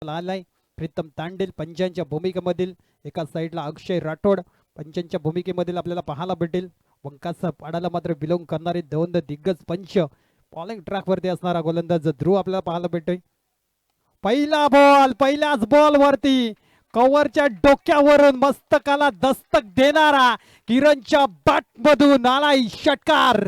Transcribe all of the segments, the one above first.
आलाय. प्रीतम तांडेल पंचांच्या भूमिकेमधील एका साईडला अक्षय राठोड पंचांच्या भूमिकेमधील आपल्याला पाहायला भेटेल. वंकाचा पाडाला मात्र बिलोंग करणारे दोन दिग्गज पंच बॉलिंग ट्रॅक वरती असणारा गोलंदाज ध्रुव आपल्याला पाहायला भेटतोय. पहिला बॉल पहिल्याच बॉल वरती कव्हरच्या डोक्यावरून मस्तकाला दस्तक देणारा किरणच्या बॅट मधून आलाय षटकार.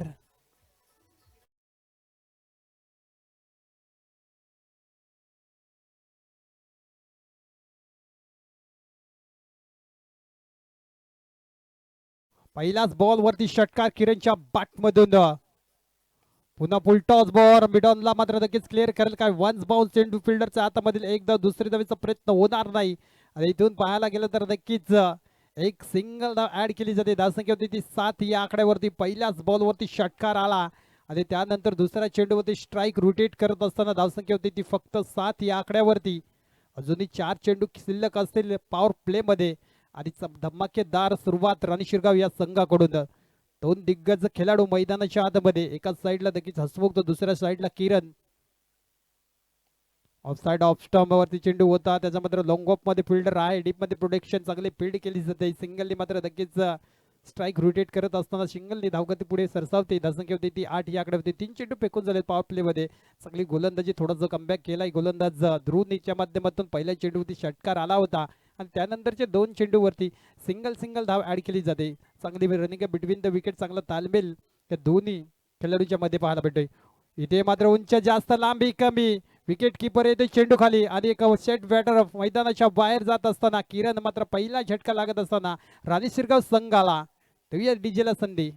पहिल्याच बॉल वरती षटकार किरणच्या बॅट मधून. पुन्हा फुल टॉस बॉल मिडॉनला मात्र नक्कीच क्लिअर करेल काय. वन्स बाउन्स चेंडू फिल्डरच्या हातामधील एकदा दुसरी धावेचा प्रयत्न होणार नाही. आणि इथून पाहायला गेलं तर नक्कीच एक सिंगल धाव ऍड केली जाते. धावसंख्या होती ती 7 या आकड्यावरती. पहिल्याच बॉल वरती षटकार आला आणि त्यानंतर दुसऱ्या चेंडूवरती स्ट्राईक रोटेट करत असताना धावसंख्या होती ती फक्त 7 या आकड्यावरती. अजूनही 4 चेंडू शिल्लक असतील पॉवर प्ले मध्ये आणि धमाकेदार सुरुवात राणी शिरगाव या संघाकडून. दोन दिग्गज खेळाडू मैदानाच्या आतमध्ये. एकाच साईडला नक्कीच हसमुख तर दुसऱ्या साईडला किरण. ऑफ साइड ऑफ स्टंप वरती चेंडू होता. त्याचा मात्र लॉंग ऑफ मध्ये फिल्डर आहे. डीप मध्ये प्रोटेक्शन चांगली फील्ड केली जाते. सिंगलनी मात्र नक्कीच स्ट्राईक रोटेट करत असताना सिंगलनी धावगती पुढे सरसावते. धावसंख्या होती ती 8 याकडे होती. 3 चेंडू फेकून झाले पॉवर प्ले मध्ये. चांगली गोलंदाजी थोडासा कमबॅक केलाय गोलंदाज ध्रुवच्या माध्यमातून. पहिल्या चेंडूवरती षटकार आला होता आणि त्यानंतरचे 2 चेंडूवरती सिंगल धाव ऍड केली जाते. चांगली रनिंग बिटवीन द विकेट. चांगला तालमेल त्या दोन्ही खेळाडूच्या मध्ये पाहायला भेटतोय. इथे मात्र उंच जास्त लांबी कमी. विकेट किपर येते चेंडू खाली आणि एक सेट बॅटर मैदानाच्या बाहेर जात असताना किरण मात्र पहिला झटका लागत असताना राणी शिरगाव संघाला डीजेला संधी.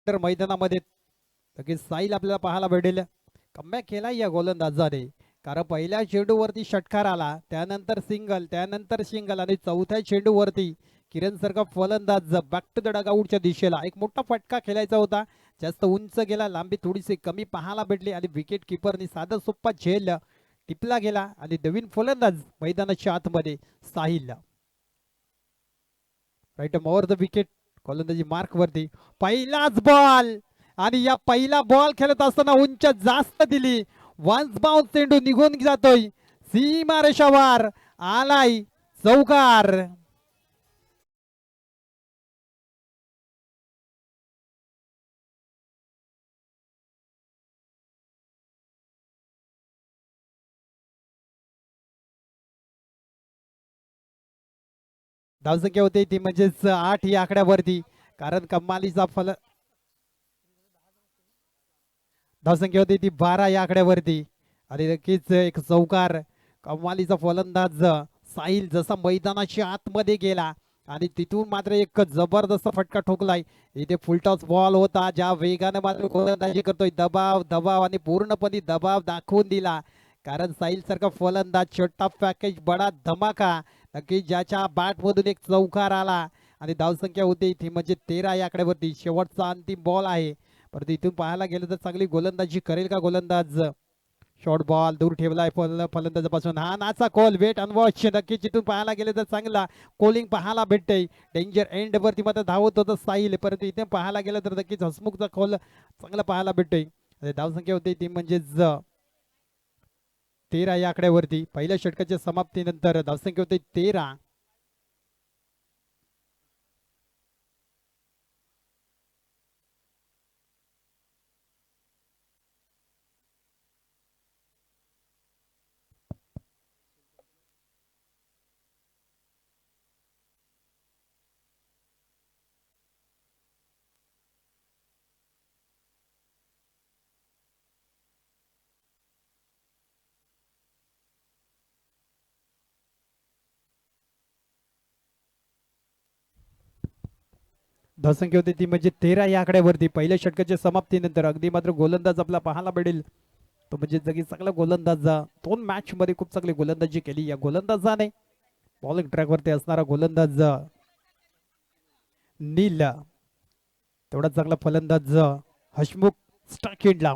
तर मैदानामध्ये लगेच साईल आपल्याला पाहायला भेटेल. कमबॅक केला या गोलंदाजाने. कारण पहिल्या चेंडूवरती षटकार आला, त्यानंतर सिंगल आणि चौथ्या चेंडूवरती किरण सारखा फलंदाज बॅक टू द डगआउटच्या दिशेला. एक मोठा फटका खेळायचा होता. जास्त उंच गेला, लांबी थोडीशी कमी पाहायला भेटली आणि विकेट किपरनी साधा सोप्पा झेल टिपला गेला आणि नवीन फलंदाज मैदानाच्या आतमध्ये Sahil. Right over the wicket गोलंदाजी मार्क वरती. पहिलाच बॉल आणि या पहिला बॉल खेळत असताना उंच जास्त दिली. वन्स बाउन्स चेंडू निघून जातोय सीमा रेषावर. आलाय चौकार. धावसंख्या होते ती म्हणजेच 8 या आकड्यावरती. कारण कमालीचा धावसंख्या होती ती 12 या आकड्यावरती आणि नक्कीच एक चौकार. कमालीचा फलंदाज साहिल जसा मैदानाच्या आतमध्ये गेला आणि तिथून मात्र एक जबरदस्त फटका ठोकलाय. इथे फुलटॉस बॉल होता. ज्या वेगाने मात्र गोलंदाजी करतोय, दबाव आणि पूर्णपणे दबाव दाखवून दिला. कारण साहिल सारखा फलंदाज छोटा पॅकेज बडा धमाका. नक्की ज्याच्या बॅट मधून एक चौकार आला आणि धावसंख्या होती ती म्हणजे 13 या आकड्यावरती. शेवटचा अंतिम बॉल आहे. परंतु इथून पाहायला गेलं तर चांगली गोलंदाजी करेल का गोलंदाज. शॉर्ट बॉल दूर ठेवलाय फलंदाजापासून. हा नाचा कॉल वेट अनवॉच. नक्कीच इथून पाहायला गेलं तर चांगला कॉलिंग पाहायला भेटतंय. डेंजर एंड वरती मात्र धावत होतं साहिल. परंतु इथे पाहायला गेलं तर नक्कीच हसमुखचा कॉल चांगला पाहायला भेटतोय. धावसंख्या होती ती म्हणजेच 13 या आकड्यावरती. पहिल्या षटकाच्या समाप्तीनंतर धावसंख्या होती 13. धावसंख्या होती ती म्हणजे 13 या आकड्यावरती. पहिल्या षटकाच्या समाप्तीनंतर अगदी मात्र गोलंदाज आपला पाहायला मिळेल तो म्हणजे जगी चांगला गोलंदाज, 2 मॅच मध्ये खूप चांगली गोलंदाजी केली या गोलंदाजाने. बॉलिंग ट्रॅक वरती असणारा गोलंदाज नील, तेवढा चांगला फलंदाज हसमुख स्टार्किंडला.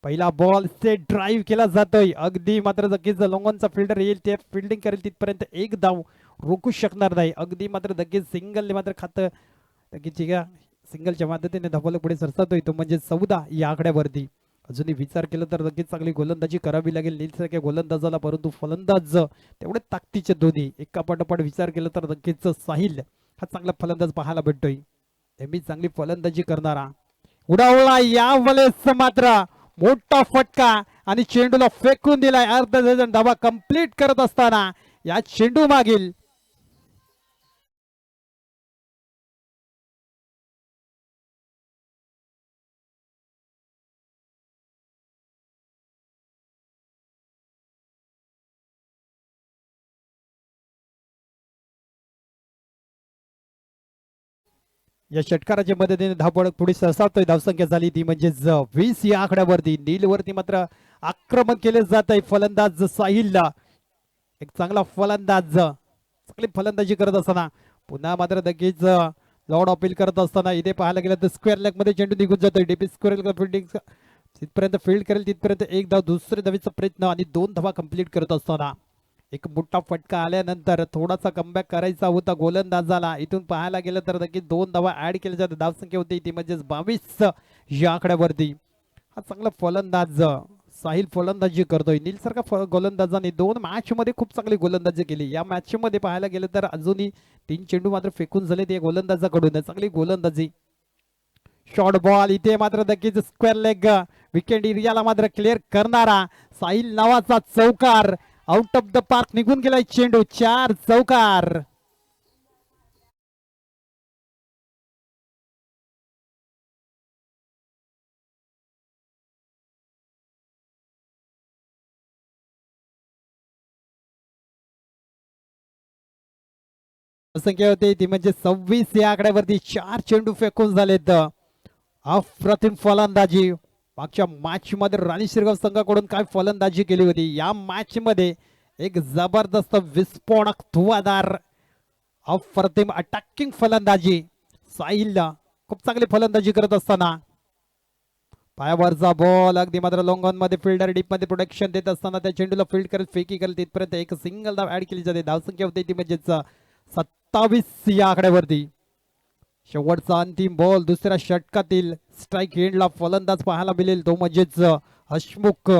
पहिला बॉल सेट ड्राईव्ह केला जातोय, अगदी मात्र नक्कीच लॉंगॉनचा फिल्डर येईल ते फिल्डिंग करेल तिथपर्यंत एक धाव रोखू शकणार नाही. अगदी मात्र नक्कीच सिंगलने मात्र खातं नक्कीच सिंगलच्या मदतीने धावलं पुढे सरसातोय तो म्हणजे 14 या आकड्यावरती. अजूनही विचार केला तर नक्कीच चांगली गोलंदाजी करावी लागेल नीलसारख्या गोलंदाजाला, परंतु फलंदाज तेवढे ताकदीचे दोन्ही. एका पाठोपाठ विचार केला तर नक्कीच साहिल हा चांगला फलंदाज पाहायला भेटतोय, नेहमी चांगली फलंदाजी करणारा. उडावला या वेळेस मात्र मोठा फटका आणि चेंडूला फेकून दिलाय. अर्ध डझन धावा कंप्लीट करत असताना या चेंडू मागील या षटकाराच्या मदतीने धावपळ थोडी सरसावतोय. धावसंख्या झाली ती म्हणजे 20 या आकड्यावरती. नीलवरती मात्र आक्रमण केले जात आहे फलंदाज साहिलला. एक चांगला फलंदाज चांगली फलंदाजी करत असताना पुन्हा मात्र नक्कीच लॉर्ड अपील करत असताना इथे पाहायला गेलं तर स्क्वेअर लेग मध्ये चेंडू निघून जातोय. डीपी स्क्वेअर फिल्डिंग तिथपर्यंत फील्ड करेल तिथपर्यंत एक धाव, दुसऱ्या धावीचा प्रयत्न आणि 2 धावा कंप्लीट करत असताना एक मोठा फटका आल्यानंतर थोडासा कमबॅक करायचा होता गोलंदाजाला. इथून पाहायला गेलं तर नक्की 2 धावा ऍड केल्या जातात. धावसंख्या होती ती म्हणजे 22 या आकड्यावरती. हा चांगला फलंदाज साहिल फलंदाजी करतोय. नील सारखा गोलंदाजाने 2 मॅच मध्ये खूप चांगली गोलंदाजी केली. या मॅच मध्ये पाहायला गेलं तर अजूनही 3 चेंडू मात्र फेकून झाले ते गोलंदाजाकडून. चांगली गोलंदाजी. शॉर्ट बॉल इथे मात्र नक्कीच स्क्वेअर लेग विकेट एरियाला मात्र क्लिअर करणारा साहिल नावाचा चौकार. आउट ऑफ द पार्क निघून गेलाय चेंडू. 4 चौकार. संख्या होती ती म्हणजे 26 या आकड्यावरती. 4 चेंडू फेकून झालेत. अप्रतिम फलंदाजी. मागच्या मॅच मध्ये राणी शिरगाव संघाकडून काय फलंदाजी केली होती. या मॅच मध्ये एक जबरदस्त विस्फोटक धुवाधार अप्रतिम अटॅकिंग फलंदाजी. साहिल खूप चांगली फलंदाजी करत असताना पायावरचा बॉल अगदी मात्र लॉंग ऑन मध्ये फिल्डर डीप मध्ये प्रोटेक्शन देत असताना त्या चेंडूला फील्ड करेल फेकी करेल तिथपर्यंत एक सिंगल धाव ऍड केली जाते. धावसंख्या होती ती म्हणजेच 27 या आकड्यावरती. शेवटचा अंतिम बॉल दुसऱ्या षटकातील स्ट्राईक एंडला फलंदाज पाहायला मिळेल तो म्हणजेच हसमुख.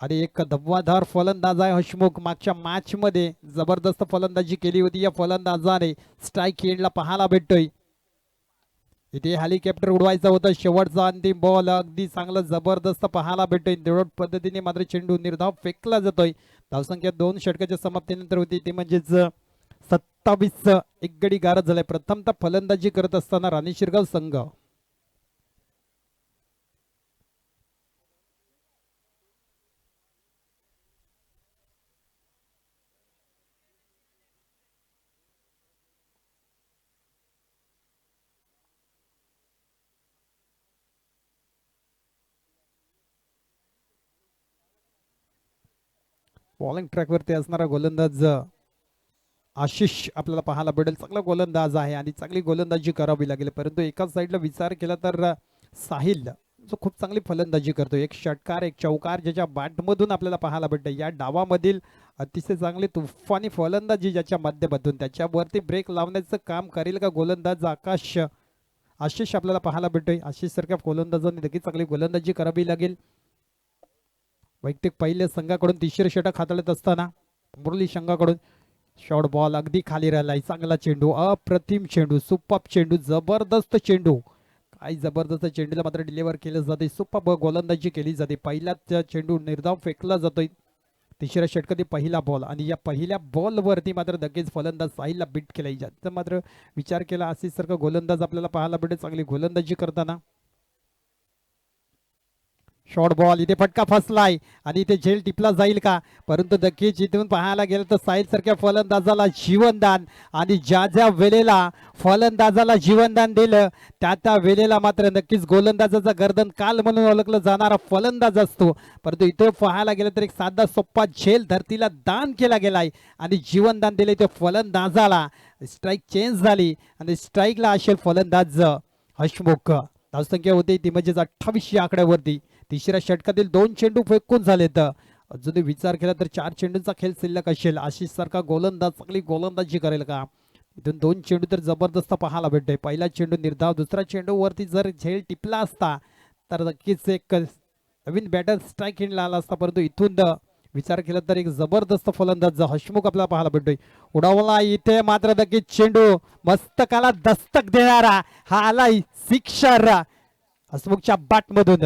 आणि एक धब्बादार फलंदाज आहे हसमुख. मागच्या मॅच मध्ये जबरदस्त फलंदाजी केली होती या फलंदाजाने. स्ट्राईक एंडला पाहायला भेटतोय. इथे हेलिकॉप्टर उडवायचा होता. शेवटचा अंतिम बॉल अगदी चांगला जबरदस्त पाहायला भेटतोय. तेवढ्या पद्धतीने मात्र चेंडू निर्धाव फेकला जातोय. धावसंख्या 2 षटकाच्या समाप्तीनंतर होती ते म्हणजेच 27. एक गडी गारद झालाय. प्रथमतः फलंदाजी करत असताना राणी शिरगाव संघ. बॉलिंग ट्रॅक वरती असणारा गोलंदाज आशिष आपल्याला पाहायला भेटेल. चांगला गोलंदाज आहे आणि चांगली गोलंदाजी करावी लागेल. परंतु एकाच साईडला विचार केला तर साहिल जो खूप चांगली फलंदाजी करतो. एक षटकार एक चौकार ज्याच्या बॅटमधून आपल्याला पाहायला भेटतं. या डावामधील अतिशय चांगली तुफानी फलंदाजी ज्याच्या माध्यमातून त्याच्यावरती ब्रेक लावण्याचं काम करेल का गोलंदाज आशिष आपल्याला पाहायला भेटतोय. आशिष सारख्या गोलंदाजांनी नक्कीच चांगली गोलंदाजी करावी लागेल. वैयक्तिक पहिल्या संघाकडून 3रे षटक हाताळत असताना मुरली संघाकडून शॉर्ट बॉल अगदी खाली राहिलाय. चांगला चेंडू, अप्रतिम चेंडू, सुपर चेंडू, जबरदस्त चेंडू. काय जबरदस्त चेंडूला मात्र डिलिव्हर केलं जाते. सुपर गोलंदाजी केली जाते. पहिलाच चेंडू निर्धाव फेकला जातोय. 3ऱ्या षटकातील पहिला बॉल आणि या पहिल्या बॉल वरती मात्र नक्कीच फलंदाज साहिलला बीट केला. ज्याचा मात्र विचार केला असेच सारखा गोलंदाज आपल्याला पाहायला भेटेल चांगली गोलंदाजी करताना. शॉर्ट बॉल इथे फटका फसलाय आणि इथे झेल टिपला जाईल का, परंतु नक्कीच इथून पाहायला गेलं तर साहिल सारख्या फलंदाजाला जीवनदान, आणि ज्या ज्या वेळेला फलंदाजाला जीवनदान दिलं त्या वेळेला मात्र नक्कीच गोलंदाजाचा गर्दन काल म्हणून ओळखलं जाणारा फलंदाज असतो. परंतु इथे पाहायला गेलं तर एक साधा सोप्पा झेल धरतीला दान केला गेलाय आणि जीवनदान दिले ते फलंदाजाला. स्ट्राईक चेंज झाली आणि स्ट्राईकला असेल फलंदाज हसमुख. धावसंख्या होती ती म्हणजेच 28 या आकड्यावरती. तिसऱ्या षटकातील 2 चेंडू फेकून झालेत. अजूनही विचार केला तर 4 चेंडूंचा खेळ शिल्लक असेल. आशिष सारखा गोलंदाज चांगली गोलंदाजी करेल का. इथून 2 चेंडू तर जबरदस्त पाहायला भेटतोय. पहिला चेंडू निर्धाव, दुसरा चेंडू वरती जर झेल टिपला असता तर नक्कीच एक नवीन बॅटर स्ट्राईक हिंडला आला असता. परंतु इथून विचार केला तर एक जबरदस्त फलंदाज हसमुख आपल्याला पाहायला भेटतोय. उडावला इथे मात्र नक्कीच चेंडू मस्तकाला दस्तक देणारा हा आलाय सिक्सर हसमुखच्या बॅट मधून.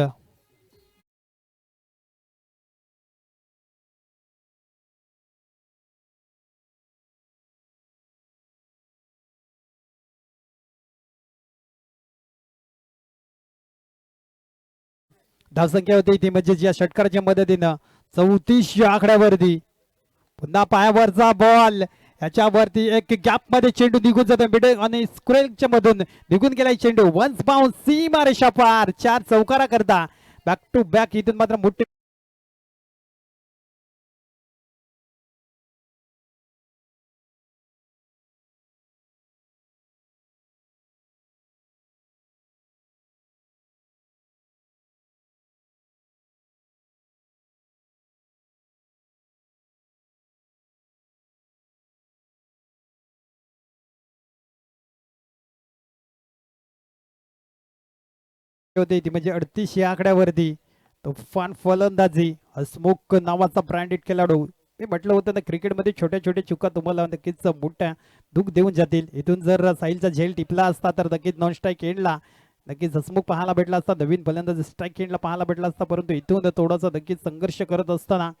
धावसंख्या होती ती म्हणजे या षटकाराच्या मदतीनं 34 या आकड्यावरती. पुन्हा पायावरचा बॉल याच्यावरती एक गॅप मध्ये चेंडू निघून जातो मिडे आणि स्क्वेअरच्या मधून निघून गेलाय चेंडू. वन्स बाउन्स सीमा रेषा पार 4 चौकारा करता बॅक टू बॅक. इथून मात्र मोठे होते ती म्हणजे 38 या आकड्यावरती. तुफान फलंदाजी हसमुख नावाचा ब्रँडेड खेळाडू. मी म्हटलं होतं ना क्रिकेटमध्ये छोट्या छोट्या चुका तुम्हाला नक्कीच मोठ्या दुःख देऊन जातील. इथून जर साहिलचा झेल टिपला असता तर नक्कीच नॉन स्ट्राईक एंडला नक्कीच हसमुख पाहायला भेटला असता. नवीन फलंदाज स्ट्राईक एंडला पाहायला भेटला असता. परंतु इथून थोडासा नक्कीच संघर्ष करत असताना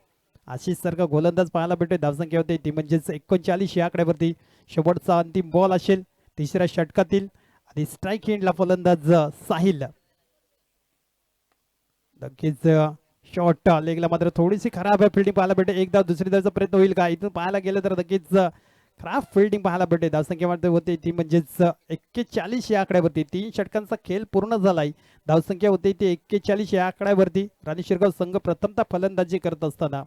आशिष सारखा गोलंदाज पाहायला भेटते. धावसंख्या होते ती म्हणजेच 39 या आकड्यावरती. शेवटचा अंतिम बॉल असेल तिसऱ्या षटकातील आणि स्ट्राईक एंडला फलंदाज साहिल. नक्कीच शॉर्ट लेगला मात्र थोडीशी खराब आहे फिल्डिंग पाहायला भेटते. एकदा दुसरी धावचा प्रयत्न होईल का. इथून पाहायला गेलं तर नक्कीच खराब फिल्डिंग पाहायला भेटते. धावसंख्या मध्ये होते ती म्हणजेच 41 या आकड्यावरती. 3 षटकांचा खेळ पूर्ण झालाय. धावसंख्या होते ती 41 या आकड्यावरती. राणी शिरगाव संघ प्रथमतः फलंदाजी करत असताना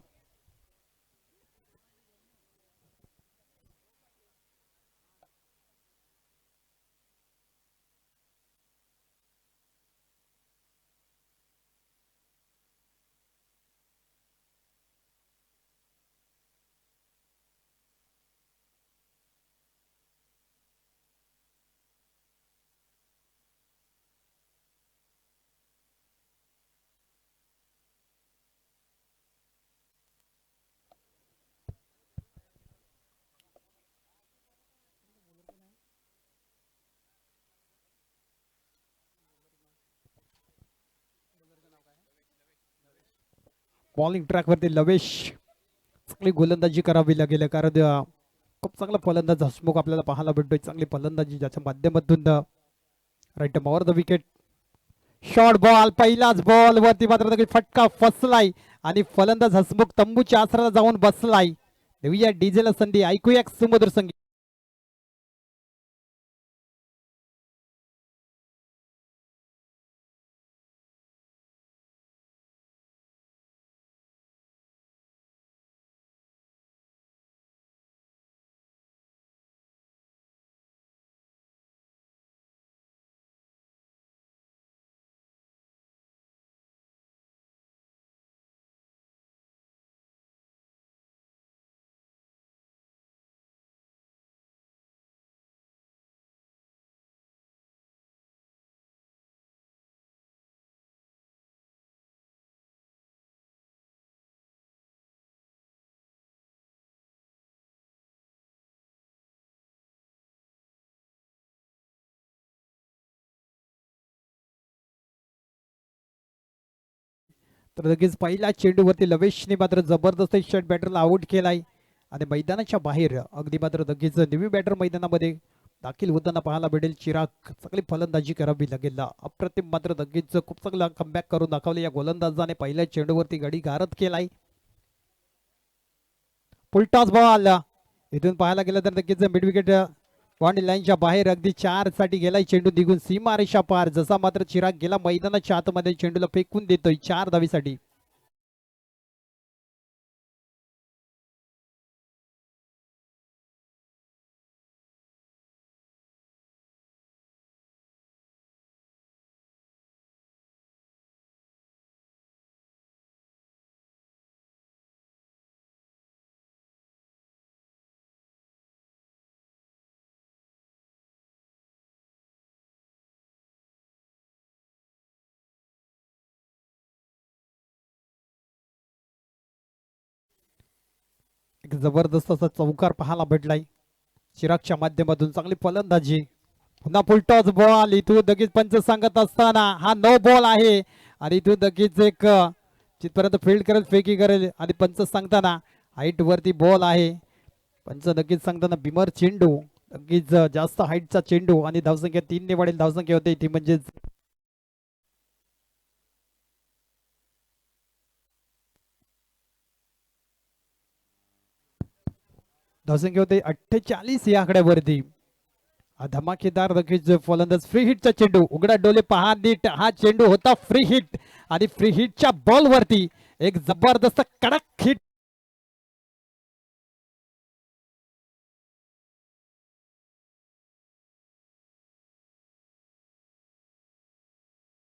बॉलिंग ट्रॅकवरती लवेश चांगली गोलंदाजी करावी लागेल. कारण खूप चांगला फलंदाज हसमुख आपल्याला पाहायला भेटतोय. चांगली फलंदाजी ज्याच्या माध्यमातून right over the wicket. Short ball पहिलाच बॉल वरती मात्र फटका फसलाय आणि फलंदाज हसमुख तंबूच्या आसराला जाऊन बसलाय. देऊया डीजेला संधी. ऐकूया सुमधुर संगीत. तर लगेच पहिल्या चेंडूवरती लवेशने मात्र जबरदस्त शॉट बॅटरला आउट केलाय आणि मैदानाच्या बाहेर अगदी मात्र लगेच नवी बॅटर मैदानामध्ये दाखल होताना पाहायला भेटेल. चिराग चांगली फलंदाजी करावी लागेल. अप्रतिम मात्र नक्कीच खूप चांगला कमबॅक करून दाखवले या गोलंदाजाने. पहिल्या चेंडूवरती गडी गारद केलाय. फुलटॉस बॉल इथून पाहायला गेलं तर नक्कीच मिड विकेट बॉन्ड लाईनच्या बाहेर अगदी 4 साठी गेलाय चेंडू निघून सीमारेषा पार. जसा मात्र चिराग गेला मैदानाच्या आतमध्ये चेंडूला फेकून देतोय 4 धावीसाठी. एक जबरदस्त असा चौकार पाहायला भेटलाय चिरागच्या माध्यमातून. चांगली फलंदाजी. पुन्हा फुलटॉस बॉल इथून लगेच पंच सांगत असताना हा नो बॉल आहे आणि इथून लगेच एक जिथपर्यंत फील्ड करेल फेकी करेल आणि पंच सांगताना हाईट वरती बॉल आहे. पंच नक्कीच सांगताना बिमर चेंडू नक्कीच जास्त हाईटचा चेंडू आणि धावसंख्या 3 ने वाढेल. धावसंख्या होते ती म्हणजेच धावसंख्या होते 48 या आकड्यावरती. धमाकेदार नक्कीच फलंदाज. फ्री हिटचा चेंडू उघडा डोले पहा नीट. हा चेंडू होता फ्री हिट आणि फ्री हिटच्या बॉल वरती एक जबरदस्त कडक हिट.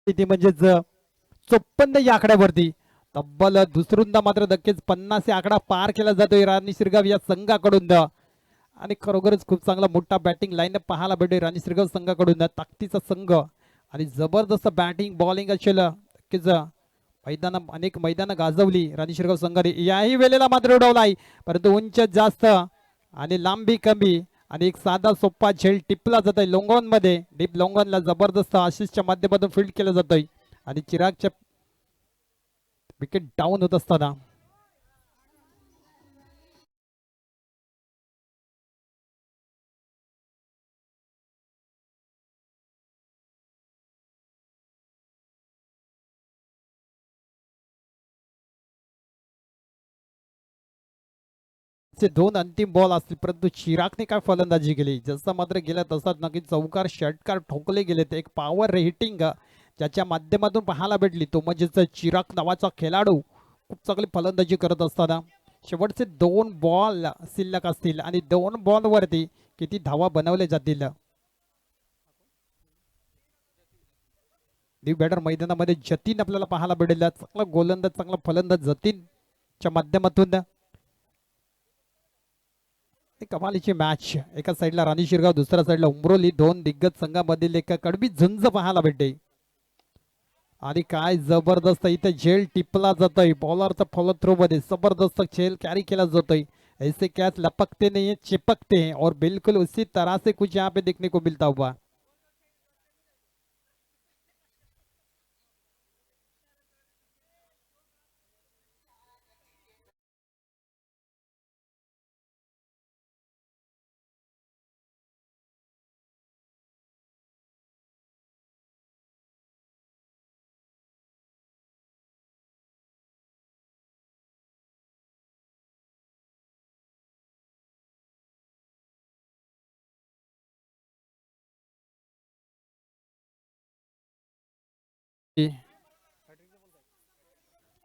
म्हणजेच 54 या आकड्यावरती. तब्बल दुसऱ्यांदा मात्र नक्कीच 50 या आकडा पार केला जातोय राणी शिरगाव या संघाकडून. आणि खरोखरच खूप चांगला मोठा बॅटिंग लाईन पाहायला भेटेल राणी शिरगाव संघाकडून. ताकदीचा संघ आणि जबरदस्त बॅटिंग बॉलिंग असेल नक्कीच. अनेक मैदानं गाजवली राणी शिरगाव संघाने. याही वेळेला मात्र उडवलाय परंतु उंच जास्त आणि लांबी कमी आणि एक साधा सोपा झेल टिपला जात आहे लोंगॉन मध्ये. डीप लोंगॉनला जबरदस्त आशिषच्या माध्यमातून फील्ड केलं जातोय आणि चिरागच्या विकेट डाऊन होत असताना दोन अंतिम बॉल असतील परंतु चिरागने काय फलंदाजी केली. जसं मात्र गेला तसाच नक्कीच चौकार षटकार ठोकले गेलेत. एक पॉवर हिटिंग ज्याच्या माध्यमातून पाहायला भेटली तो म्हणजेच चिराग नावाचा खेळाडू खूप चांगली फलंदाजी करत असताना शेवटचे 2 बॉल शिल्लक असतील आणि 2 बॉल वरती किती धावा बनवले जातील. न्यू बॅटर मैदानामध्ये जतीन आपल्याला पाहायला भेटेल. चांगला गोलंदाज चांगला फलंदाज जतीनच्या माध्यमातून. कमालीची मॅच. एका साईडला राणी शिरगाव दुसऱ्या साईडला उमरोली. 2 दिग्गज संघामधील एक कडबी झुंज पाहायला भेटते आणि काय जबरदस्त इथे झेल टिपला जातोय. बॉलरचा फॉलो थ्रो मध्ये जबरदस्त झेल कॅरी केला जातोय. ऐसे कैच लपकते नहीं है चिपकते हैं और बिल्कुल उसी तरह से कुछ यहाँ पे देखने को मिलता हुआ.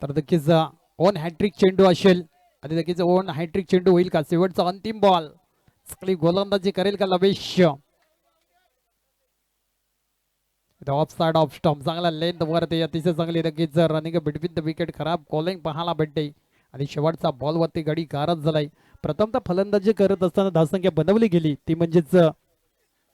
तर नक्कीच ओन हॅट्रिक चेंडू असेल आणि नक्कीच ओन हॅट्रिक चेंडू होईल का. शेवटचा अंतिम बॉल चांगली गोलंदाजी करेल का लवेश. ऑफ साइड ऑफ स्टॉम्प चांगला लेंथ वरती अतिशय चांगली नक्कीच रनिंग बिटवीन द विकेट. खराब कॉलिंग पाहायला भेटते आणि शेवटचा बॉल वरती गडी गारद झालाय. प्रथमतः फलंदाजी करत असताना धावसंख्या बनवली गेली ती म्हणजेच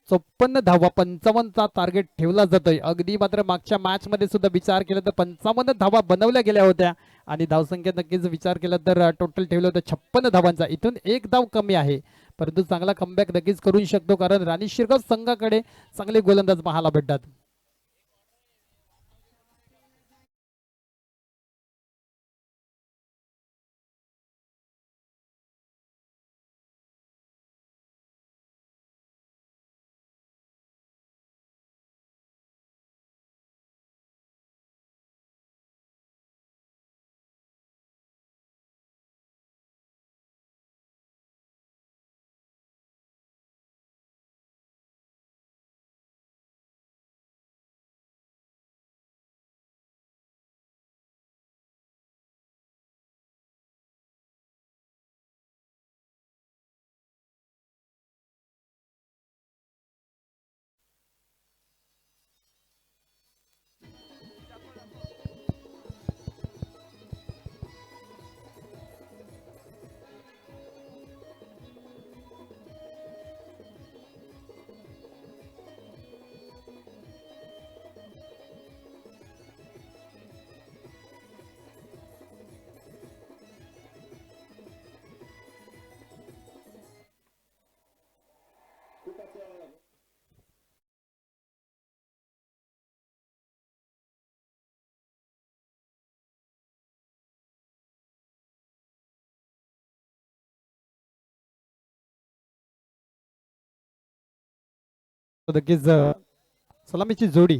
54 धावा. 55चा टार्गेट ठेवला जातोय. अगदी मात्र मागच्या मॅच मध्ये सुद्धा विचार केला तर 55 धावा बनवल्या गेल्या होत्या आणि धावसंख्या नक्कीच विचार केला तर टोटल ठेवलं होतं 56 धावांचा. इथून एक धाव कमी आहे परंतु चांगला कमबॅक नक्कीच करू शकतो कारण राणी शिरगाव संघाकडे चांगले गोलंदाज पाहायला भेटतात. नक्कीच सलामीची जोडी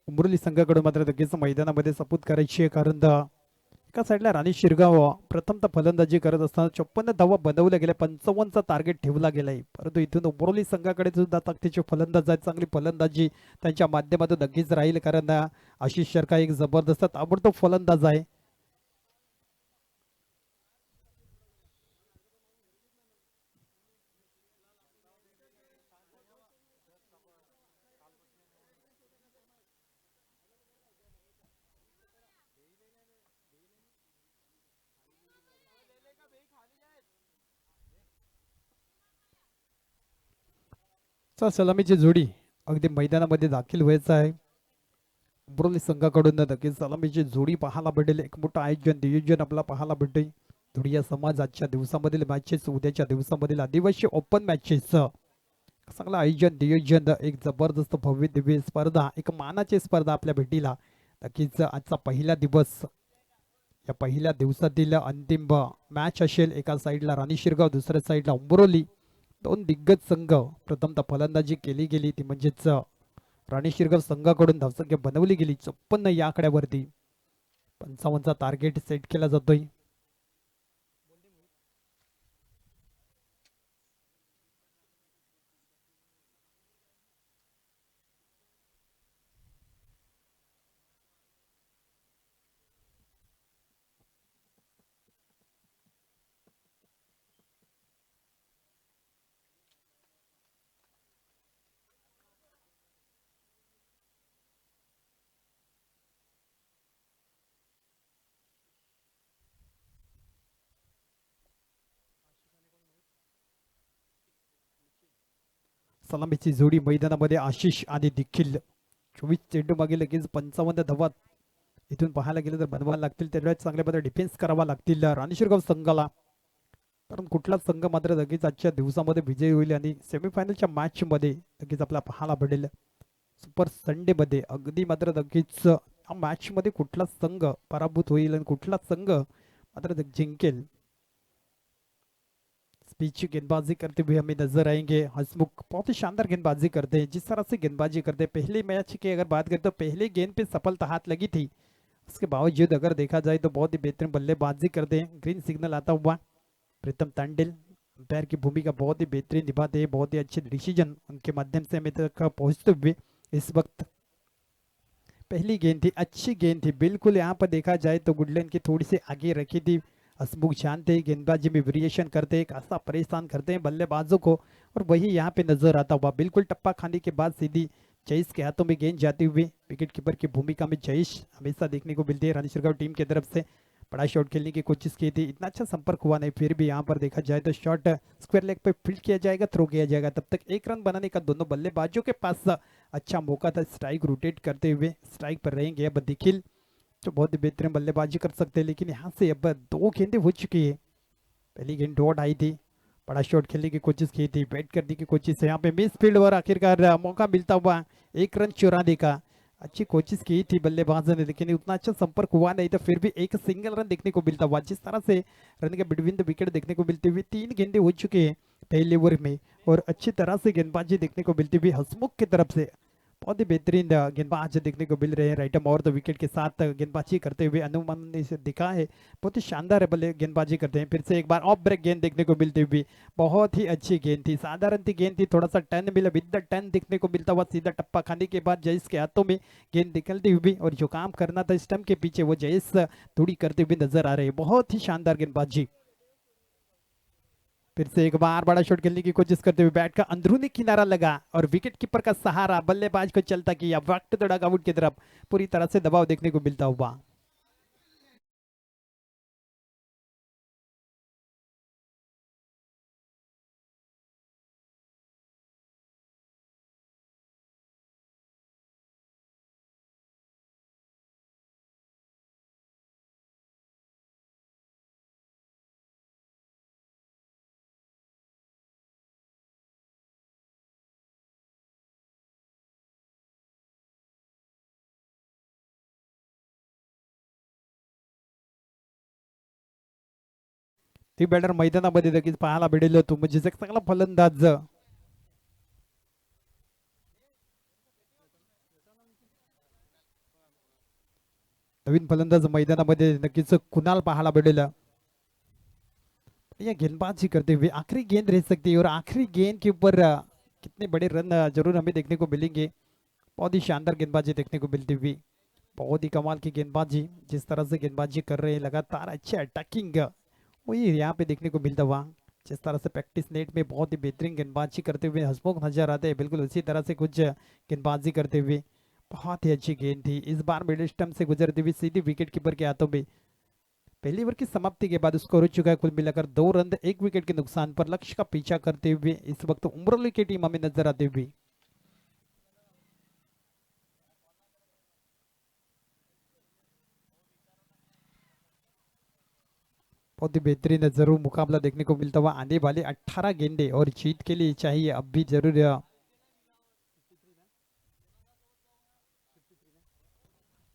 उंबरली संघाकडून मात्र नक्कीच मैदानामध्ये सपूत करायची आहे, कारण एका साईडला राणी शिरगाव प्रथमतः फलंदाजी करत असताना 54 धावा बनवल्या गेल्या, 55चा टार्गेट ठेवला गेलाय, परंतु इथून उंबरली संघाकडे सुद्धा ताकदीचे फलंदाज आहेत. चांगली फलंदाजी त्यांच्या माध्यमातून नक्कीच राहील, कारण आशिष शर्मा एक जबरदस्त ताबडतोब फलंदाज आहे. सलामीची जोडी अगदी मैदानामध्ये दाखल व्हायचं आहे. उंबरली संघाकडून नक्कीच सलामीची जोडी पाहायला भेटेल. एक मोठं आयोजन नियोजन आपला पाहायला भेटेल. धुळिया समाज आजच्या दिवसामधील मॅचेस, उद्याच्या दिवसामधील आदिवासी ओपन मॅचेस, चांगलं आयोजन नियोजन, एक जबरदस्त भव्य दिव्य स्पर्धा, एक मानाची स्पर्धा आपल्या भेटीला. नक्कीच आजचा पहिला दिवस, या पहिल्या दिवसातील अंतिम मॅच असेल. एका साईडला राणी शिरगाव, दुसऱ्या साईडला उंबरोली, दोन दिग्गज संघ. प्रथमतः फलंदाजी केली गेली ती म्हणजेच राणी शिरगाव संघाकडून धावसंख्या बनवली गेली 54 या आकड्यावरती. 55चा टार्गेट सेट केला जातोय. सलामीची जोडी मैदानामध्ये आशिष आणि निखिल. 24 चेंडू मागे लगेच 55 धावा इथून पाहायला गेलं तर बनवायला लागतील, तेवढ्याच चांगल्या पद्धतीने डिफेन्स करावा लागतील राणी शिरगाव संघाला, कारण कुठलाच संघ मात्र लगेच आजच्या दिवसामध्ये विजयी होईल आणि सेमीफायनलच्या मॅच मध्ये लगेच आपला पाहायला भेटेल. सुपर संडे मध्ये अगदी मात्र लगेच या मॅच मध्ये कुठला संघ पराभूत होईल आणि कुठला संघ मात्र जिंकेल, स्पीच की गेंदबाजी करते हुए हमें नजर आएंगे. हसमुख बहुत ही शानदार गेंदबाजी करते हैं. जिस तरह से गेंदबाजी करते हैं, पहले मैच की अगर बात करें तो पहले गेंद पे सफलता हाथ लगी थी, उसके बावजूद अगर देखा जाए तो बहुत ही बेहतरीन बल्लेबाजी करते हैं. ग्रीन सिग्नल आता हुआ प्रीतम तांडिल अंपायर की भूमिका बहुत ही बेहतरीन निभाते हैं. बहुत ही अच्छे डिसीजन उनके माध्यम से हमें तक पहुंचते हुए इस वक्त. पहली गेंद थी, अच्छी गेंद थी, बिल्कुल यहाँ पर देखा जाए तो गुडलैंड की थोड़ी सी आगे रखी थी. हसमुख जानते हैं गेंदबाजी में वेरिएशन करते हैं, खासा परेशान करते हैं बल्लेबाजों को, और वही यहाँ पे नजर आता हुआ. बिल्कुल टप्पा खाने के बाद सीधी जयेश के हाथों में गेंद जाती हुई. विकेट कीपर की भूमिका में जयेश हमेशा देखने को मिलती है रानी शिरगांव टीम की तरफ से. बड़ा शॉट खेलने की कोशिश की थी, इतना अच्छा संपर्क हुआ नहीं, फिर भी यहाँ पर देखा जाए तो शॉट स्क्वायर लेग पे फील्ड किया जाएगा, थ्रो किया जाएगा. तब तक एक रन बनाने का दोनों बल्लेबाजों के पास अच्छा मौका था. स्ट्राइक रोटेट करते हुए स्ट्राइक पर रहेंगे अब निखिल, जो बहुत ही बेहतरीन बल्लेबाजी कर सकते हैं, लेकिन यहाँ से अब दो गेंदें हो चुकी है. पहली गेंद डॉट आई थी, बड़ा शॉट खेलने की कोशिश की थी, बैट करने की कोशिश है, यहाँ पे मिस फील्ड और आखिरकार मौका मिलता हुआ एक रन चुराने का. अच्छी कोशिश की थी बल्लेबाज ने, लेकिन उतना अच्छा संपर्क हुआ नहीं, तो फिर भी एक सिंगल रन देखने को मिलता हुआ. जिस तरह से रन के बिटवीन द विकेट देखने को मिलते हुए 3 गेंदें हो चुके हैं पहले ओवर में, और अच्छी तरह से गेंदबाजी देखने को मिलती हुई हसमुख की तरफ से. बहुत ही बेहतरीन गेंदबाज देखने को मिल रहे हैं. राइट और द विकेट के साथ गेंदबाजी करते हुए अनुमान ने इसे दिखा है, बहुत ही शानदार है बल्ले गेंदबाजी करते हैं. फिर से एक बार ऑफ ब्रेक गेंद देखने को मिलती हुई, बहुत ही अच्छी गेंद थी, साधारण सी गेंद थी, थोड़ा सा टर्न मिला, विद द टर्न देखने को मिलता हुआ, सीधा टप्पा खाने के बाद जयेश के हाथों में गेंद निकलती हुई, और जो काम करना था स्टंप के पीछे वो जयेश थोड़ी करते हुए नजर आ रहे हैं. बहुत ही शानदार गेंदबाजी. फिर से एक बार बड़ा शॉट खेलने की कोशिश करते हुए बैट का अंदरूनी किनारा लगा, और विकेट कीपर का सहारा बल्लेबाज को चलता किया, वक्त तो डगआउट की तरफ पूरी तरह से दबाव देखने को मिलता हुआ. ती बॅटर मैदानामध्ये नक्कीच पाहायला भेटेल होतो, म्हणजे एक चांगला फलंदाज. नवीन फलंदाज मैदानामध्ये नक्कीच कुणाल पाहायला भेटेल. ये गेंदबाजी करते हुए आखिरी गेंद रह सकती है और आखिरी गेंद के ऊपर कितने बड़े रन जरूर हमें देखने को मिलेंगे. बहुत ही शानदार गेंदबाजी देखने को मिलती हुई, बहुत ही कमाल की गेंदबाजी. जिस तरह से गेंदबाजी कर रहे हैं लगातार अच्छे अटैकिंग, वही यहाँ पे देखने को मिलता हुआ. जिस तरह से प्रैक्टिस नेट में बहुत ही बेहतरीन गेंदबाजी करते हुए हंसमुख नजर आते हैं, बिल्कुल उसी तरह से कुछ गेंदबाजी करते हुए. बहुत ही अच्छी गेंद थी, इस बार मिडिल स्टंप से गुजरती हुई सीधी विकेट कीपर के हाथों में. पहली ओवर की समाप्ति के बाद स्कोर हो चुका है कुल मिलाकर 2 रन 1 विकेट के नुकसान पर. लक्ष्य का पीछा करते हुए इस वक्त उमरली की टीम हमें नजर आती हुई. बहुत ही बेहतरीन जरूर मुकाबला देखने को मिलता हुआ. आने वाले 18 गेंदे और जीत के लिए चाहिए अब भी जरूर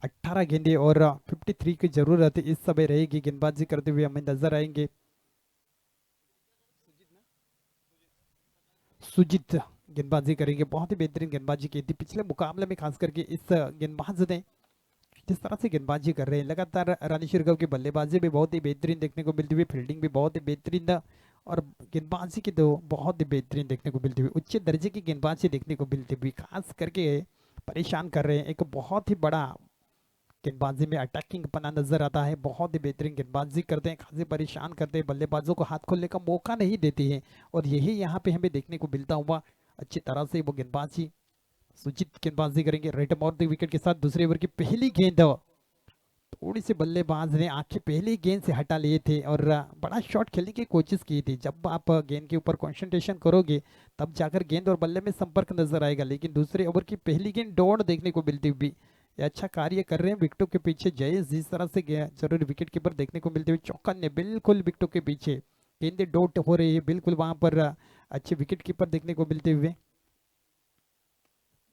18 गेंदे और 53 की जरूरत इस समय रहेगी. गेंदबाजी करते हुए हमें नजर आएंगे सुजीत. गेंदबाजी करेंगे, बहुत ही बेहतरीन गेंदबाजी की थी पिछले मुकाबले में, खास करके इस गेंदबाज ने जिस तरह से गेंदबाजी कर रहे हैं लगातार. रानी शिरगांव की बल्लेबाजी भी बहुत ही बेहतरीन देखने को मिलती हुई, फील्डिंग भी बहुत ही बेहतरीन और गेंदबाजी की तो बहुत ही बेहतरीन देखने को मिलती हुई, उच्च दर्जे की गेंदबाजी देखने को मिलती हुई. खास करके परेशान कर रहे हैं, एक बहुत ही बड़ा गेंदबाजी में अटैकिंग पना नजर आता है. बहुत ही बेहतरीन गेंदबाजी करते हैं, खासी परेशान करते हैं, बल्लेबाजों को हाथ खोलने का मौका नहीं देती है और यही यहाँ पे हमें देखने को मिलता हुआ. अच्छी तरह से वो गेंदबाजी सुजीत गेंदबाजी करेंगे राइट माउथ विकेट के साथ. दूसरे ओवर की पहली गेंद, थोड़ी सी बल्लेबाज ने आंखें पहले गेंद से हटा लिए थे और बड़ा शॉट खेलने की कोशिश की थी. जब आप गेंद के ऊपर कंसंट्रेशन करोगे तब जाकर गेंद और बल्ले में संपर्क नजर आएगा, लेकिन दूसरे ओवर की पहली गेंद दौड़ देखने को मिलती हुई. ये अच्छा कार्य कर रहे हैं विकेटों के पीछे जयेश. जिस तरह से जरूर विकेट कीपर देखने को मिलते हुए चौकन्ने बिल्कुल विकेटों के पीछे गेंदे डॉट हो रही है बिल्कुल वहां पर. अच्छे विकेट कीपर देखने को मिलते हुए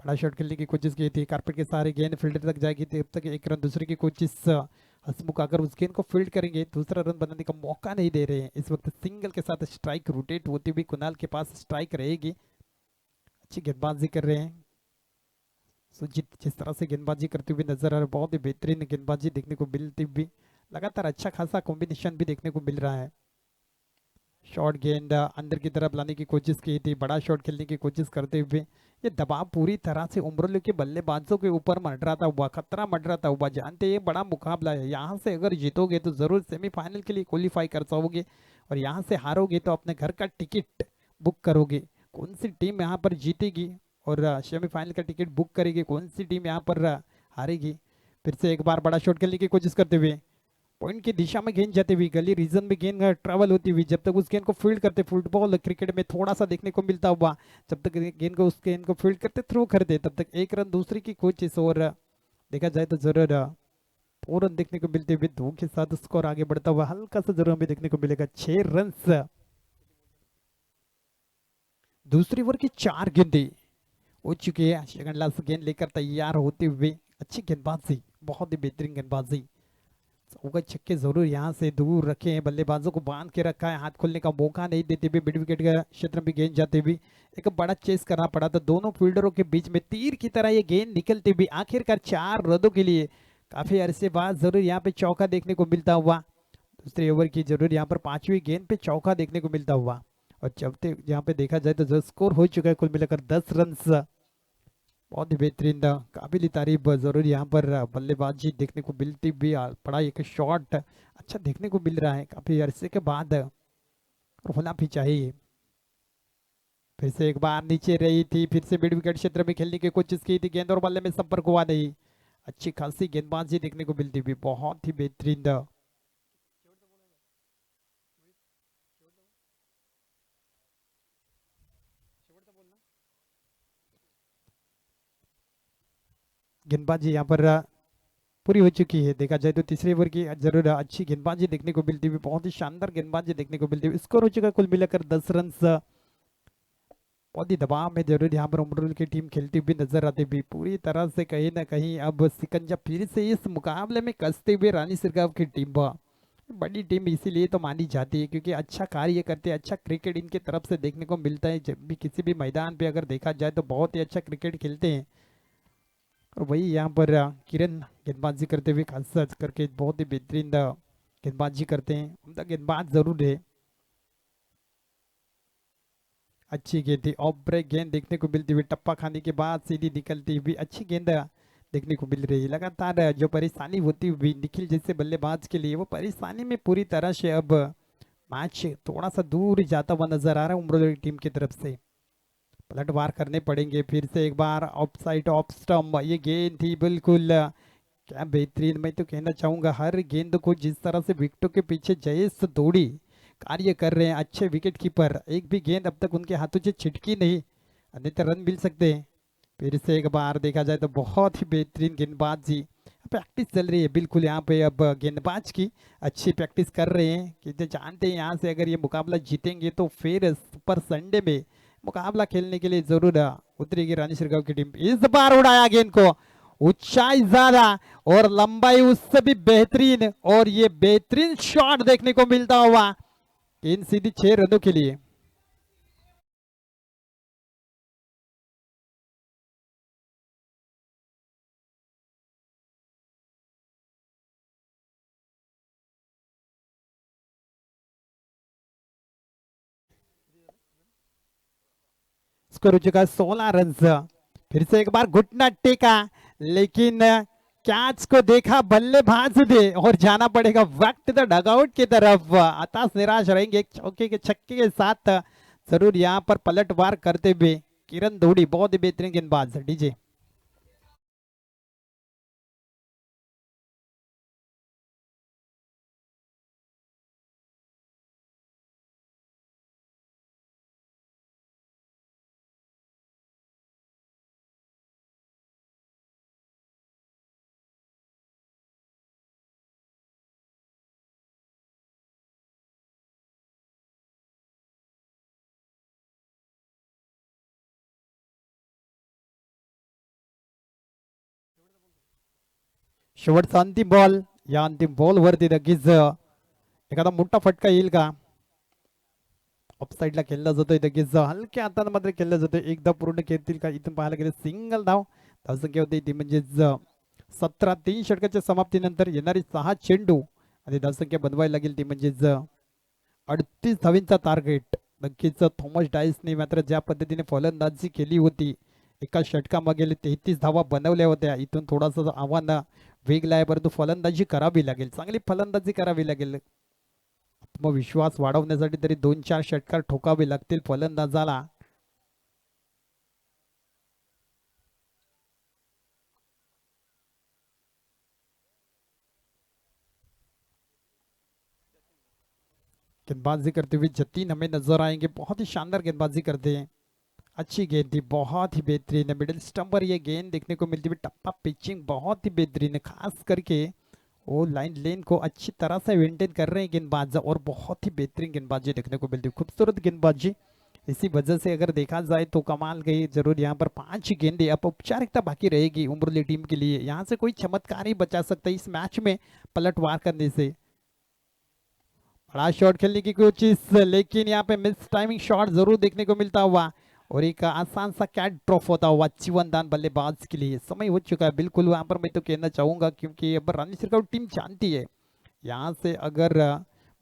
बड़ा शॉट खेलने की कोशिश की थी, कारपेट के सारे गेंद फील्डर तक जाएगी तब तक 1 रन दूसरे की कोशिश. हसमुख अगर उस गेंद को फील्ड करेंगे दूसरा रन बनाने का मौका नहीं दे रहे हैं. इस वक्त सिंगल के साथ स्ट्राइक रोटेट होती हुई कुणाल के पास स्ट्राइक रहेगी. अच्छी गेंदबाजी कर रहे हैं सुजीत. जिस तरह से गेंदबाजी करते हुए नजर आ रहा है, बहुत ही बेहतरीन गेंदबाजी देखने को मिलती हुई. लगातार अच्छा खासा कॉम्बिनेशन भी देखने को मिल रहा है. शॉर्ट गेंद अंदर की तरफ लाने की कोशिश की थी, बड़ा शॉट खेलने की कोशिश करते हुए. ये दबाव पूरी तरह से उमरली के बल्लेबाजों के ऊपर मंडराता हुआ, खतरा मंडराता हुआ. जानते ये बड़ा मुकाबला है, यहाँ से अगर जीतोगे तो जरूर सेमीफाइनल के लिए क्वालिफाई कर पाओगे और यहाँ से हारोगे तो अपने घर का टिकट बुक करोगे. कौन सी टीम यहाँ पर जीतेगी और सेमीफाइनल का टिकट बुक करेगी, कौन सी टीम यहाँ पर हारेगी. फिर से एक बार बड़ा शॉट खेलने की कोशिश करते हुए पॉइंट की दिशा में गेंद जाते हुए गली रीजन में गेंद ट्रेवल होती हुई. जब तक उस गेंद को फील्ड करते, फुटबॉल क्रिकेट में थोड़ा सा देखने को मिलता हुआ, जब तक गेंद को उस गेंद को फील्ड करते थ्रो करते तब तक 1 रन दूसरी की कोशिश. और देखा जाए तो जरूर 4 रन देखने को मिलते हुए 2 के साथ स्कोर आगे बढ़ता हुआ हल्का सा जरूर हमें देखने को मिलेगा. 6 रन दूसरी ओवर की 4 गेंदे हो चुकी है. सेकंड लास्ट गेंद लेकर तैयार होते हुए अच्छी गेंदबाजी, बहुत ही बेहतरीन गेंदबाजी. चौका छक्के जरूर यहाँ से दूर रखे हैं, बल्लेबाजों को बांध के रखा है, हाथ खोलने का मौका नहीं देते हुए मिड विकेट के क्षेत्र में गेंद जाते हुए एक बड़ा चेस करना पड़ा था. दोनों फील्डरों के बीच में तीर की तरह ये गेंद निकलती हुई आखिरकार 4 रनों के लिए काफी अरसे बाद जरूर यहाँ पे चौका देखने को मिलता हुआ. दूसरे ओवर की जरूर यहाँ पर 5वीं गेंद पे चौका देखने को मिलता हुआ और चलते यहाँ पे देखा जाए तो जो स्कोर हो चुका है कुल मिलाकर 10 रन. बहुत ही बेहतरीन काबिल तारीफ जरूर यहाँ पर बल्लेबाजी देखने को मिलती भी. बड़ा एक शॉट अच्छा देखने को मिल रहा है काफी अरसे के बाद और होना भी चाहिए. फिर से एक बार नीचे रही थी, फिर से मिड विकेट क्षेत्र में खेलने की कोशिश की थी, गेंद और बल्ले में संपर्क हुआ नहीं. अच्छी खासी गेंदबाजी देखने को मिलती भी, बहुत ही बेहतरीन गेंदबाजी यहाँ पर पूरी हो चुकी है. देखा जाए तो तीसरे ओवर की जरूर अच्छी गेंदबाजी देखने को मिलती हुई, बहुत ही शानदार गेंदबाजी देखने को मिलती हुई. स्कोर हो चुका कुल मिलाकर 10 रन. बहुत ही दबाव में जरूर यहाँ पर उमरुल की टीम खेलती हुई नजर आती हुई. पूरी तरह से कहीं ना कहीं अब सिकंजा फिर से इस मुकाबले में कसते हुए रानी सिरगांव की टीम बड़ी टीम इसीलिए तो मानी जाती है क्योंकि अच्छा कार्य करते हैं, अच्छा क्रिकेट इनके तरफ से देखने को मिलता है। जब भी किसी भी मैदान पे अगर देखा जाए तो बहुत ही अच्छा क्रिकेट खेलते हैं। और वही यहाँ पर किरण गेंदबाजी करते हुए खास करके बहुत ही बेहतरीन गेंदबाजी करते हैं, उनका गेंदबाज जरूर है। अच्छी गेंद थी, ऑफ ब्रेक गेंद देखने को मिलती हुई, टप्पा खाने के बाद सीधी निकलती हुई अच्छी गेंद देखने को मिल रही है। लगातार जो परेशानी होती हुई निखिल जैसे बल्लेबाज के लिए, वो परेशानी में पूरी तरह से अब मैच थोड़ा सा दूर जाता हुआ नजर आ रहा है उम्र टीम की तरफ से। पलटवार करने पड़ेंगे फिर से एक बार, ऑफ साइड ऑफ स्टंप, ये गेंद थी बिल्कुल क्या बेहतरीन। मैं तो कहना चाहूंगा हर गेंद को जिस तरह से विकेटों के पीछे जयेश दौड़ी कार्य कर रहे हैं अच्छे विकेट कीपर, एक भी गेंद अब तक उनके हाथों से छिटकी नहीं, अन्यथा रन मिल सकते हैं। फिर से एक बार देखा जाए तो बहुत ही बेहतरीन गेंदबाजी, प्रैक्टिस चल रही है बिल्कुल यहाँ पे अब गेंदबाज की, अच्छी प्रैक्टिस कर रहे हैं कि जो जानते हैं यहाँ से अगर ये मुकाबला जीतेंगे तो फिर सुपर संडे में मुकाबला खेलने के लिए जरूर उतरेगी रानी सिरगांव की टीम। इस बार उड़ाया गेंद को, ऊंचाई ज्यादा और लंबाई उससे भी बेहतरीन, और ये बेहतरीन शॉट देखने को मिलता हुआ इन सीधी 6 रनों के लिए। स्कोर हो चुका है 16 रन। फिर से एक बार घुटना टेका, लेकिन कैच को देखा बल्लेबाज ने और जाना पड़ेगा वक्त द डगआउट की तरफ। हताश निराश रहेंगे एक चौके के छक्के के साथ, जरूर यहाँ पर पलटवार करते हुए किरण धोड़ी, बहुत ही बेहतरीन गेंदबाज डीजे। शेवटचा अंतिम बॉल, या अंतिम बॉल वरती नक्कीच एखादा मोठा फटका येईल का? ऑफ साईडला खेळला जातोय नक्कीच, हलक्या हाताने मात्र खेळला जातोय, एकदा पूर्ण खेळतील का? इथून पाहायला गेलं सिंगल धाव, धावसंख्या होती ती म्हणजेच 17, 3 षटकाच्या समाप्तीनंतर येणारी 6 चेंडू आणि धावसंख्या बनवायला लागेल ती म्हणजेच 38 धावींचा टार्गेट। नक्कीच थॉमस डायसने मात्र ज्या पद्धतीने फलंदाजी केली होती, एका षटकामागे 33 धावा बनवल्या होत्या, इथून थोडासा आव्हान वेगला आहे, परंतु फलंदाजी करावी लागेल, चांगली फलंदाजी करावी लागेल। आत्मविश्वास वाढवण्यासाठी तरी 2-4 षटकार ठोकावे लागतील फलंदाजाला। गेंदबाजी करते हुए जतीन हमें नजर आएंगे, बहुत ही शानदार गेंदबाजी करते हैं। अच्छी गेंद थी, बहुत ही बेहतरीन है, मिडिल स्टंप पर ये गेंद देखने को मिलती हुई, टप्पा पिचिंग बहुत ही बेहतरीन है, खास करके वो लाइन लेन को अच्छी तरह से मेंटेन कर रहे हैं गेंदबाज, और बहुत ही बेहतरीन गेंदबाजी देखने को मिलती है, खूबसूरत गेंदबाजी। इसी वजह से अगर देखा जाए तो कमाल गई जरूर, यहाँ पर 5 गेंदे, अब औपचारिकता बाकी रहेगी उम्रली टीम के लिए, यहाँ से कोई चमत्कार ही बचा सकता है इस मैच में पलटवार करने से। बड़ा शॉट खेलने की कोशिश, लेकिन यहाँ पे मिस टाइमिंग शॉट जरूर देखने को मिलता हुआ, और एक आसान सा कैट ड्रॉप होता हुआ जीवनदान बल्लेबाज के लिए। समय हो चुका है बिल्कुल वहां पर, मैं तो कहना चाहूंगा क्योंकि अब रानी सिरकाउ टीम जानती है यहाँ से अगर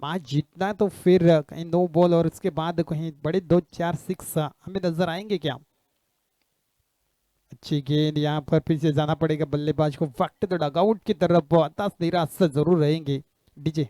मैच जीतना है तो फिर कहीं नो बॉल और उसके बाद कहीं बड़े 2-4 6 हमें नजर आएंगे क्या? अच्छी गेंद, यहाँ पर फिर से जाना पड़ेगा बल्लेबाज को वक्त तो डगआउट की तरफ, हताश निराश जरूर रहेंगे डीजे।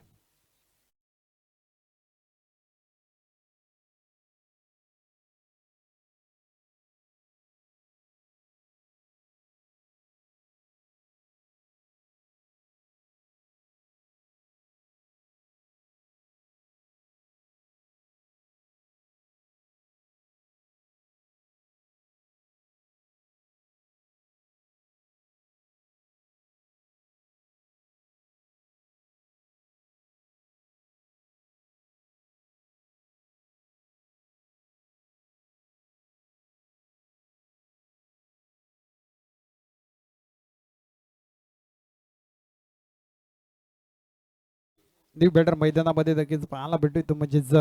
न्यू बेडर मैदानामध्ये नक्कीच पाहायला भेटतोय तो म्हणजेच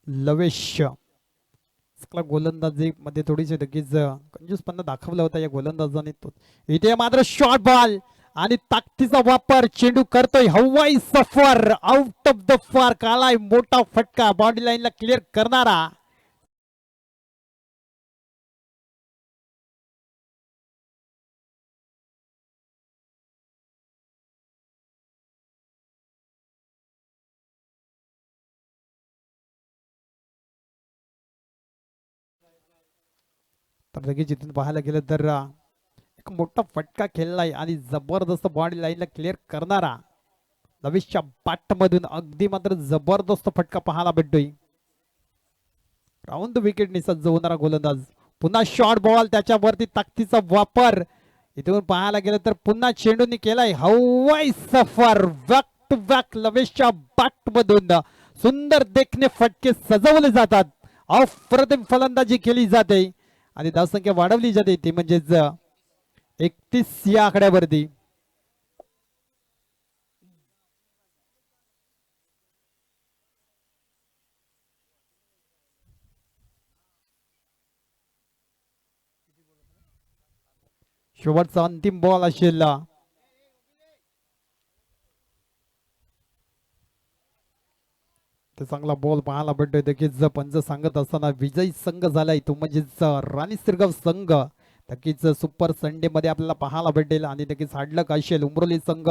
लवेश. गोलंदाजी मध्ये थोडीशी नक्कीच कंजूसपणा दाखवला होता या गोलंदाजाने. तो इथे मात्र शॉर्ट बॉल आणि ताकदीचा वापर, चेंडू करतोय हवाई सफर, आउट ऑफ द फार. कालाय मोठा फटका, बॉडी लाईनला क्लिअर करणारा. तर लगेच इथून पाहायला गेलं तर एक मोठा फटका खेळलाय आणि जबरदस्त बॉडी लाईनला क्लिअर करणारा लवेशच्या बॅट मधून अगदी मात्र जबरदस्त फटका पाहायला भेटतोय. राऊंड विकेटने सज्ज होणारा गोलंदाज. पुन्हा शॉर्ट बॉल, त्याच्यावरती ताकदीचा वापर. इथून पाहायला गेलं तर पुन्हा चेंडूने केलाय हवाई सफर. बॅक टू बॅक लवेशच्या बॅट मधून सुंदर देखणे फटके सजवले जातात. अप्रतिम फलंदाजी केली जाते आणि धावसंख्या वाढवली जाते, ती म्हणजेच 31 या आकड्यावरती. शेवटचा अंतिम बॉल असेल. ते चांगला बॉल पाहायला भेटतोय. नक्कीच पंच सांगत असताना विजयी संघ झालाय तो म्हणजेच राणी सिरगाव संघ. नक्कीच सुपर संडे मध्ये आपल्याला पाहायला भेटेल आणि नक्कीच हाडलक असेल उमरोली संघ.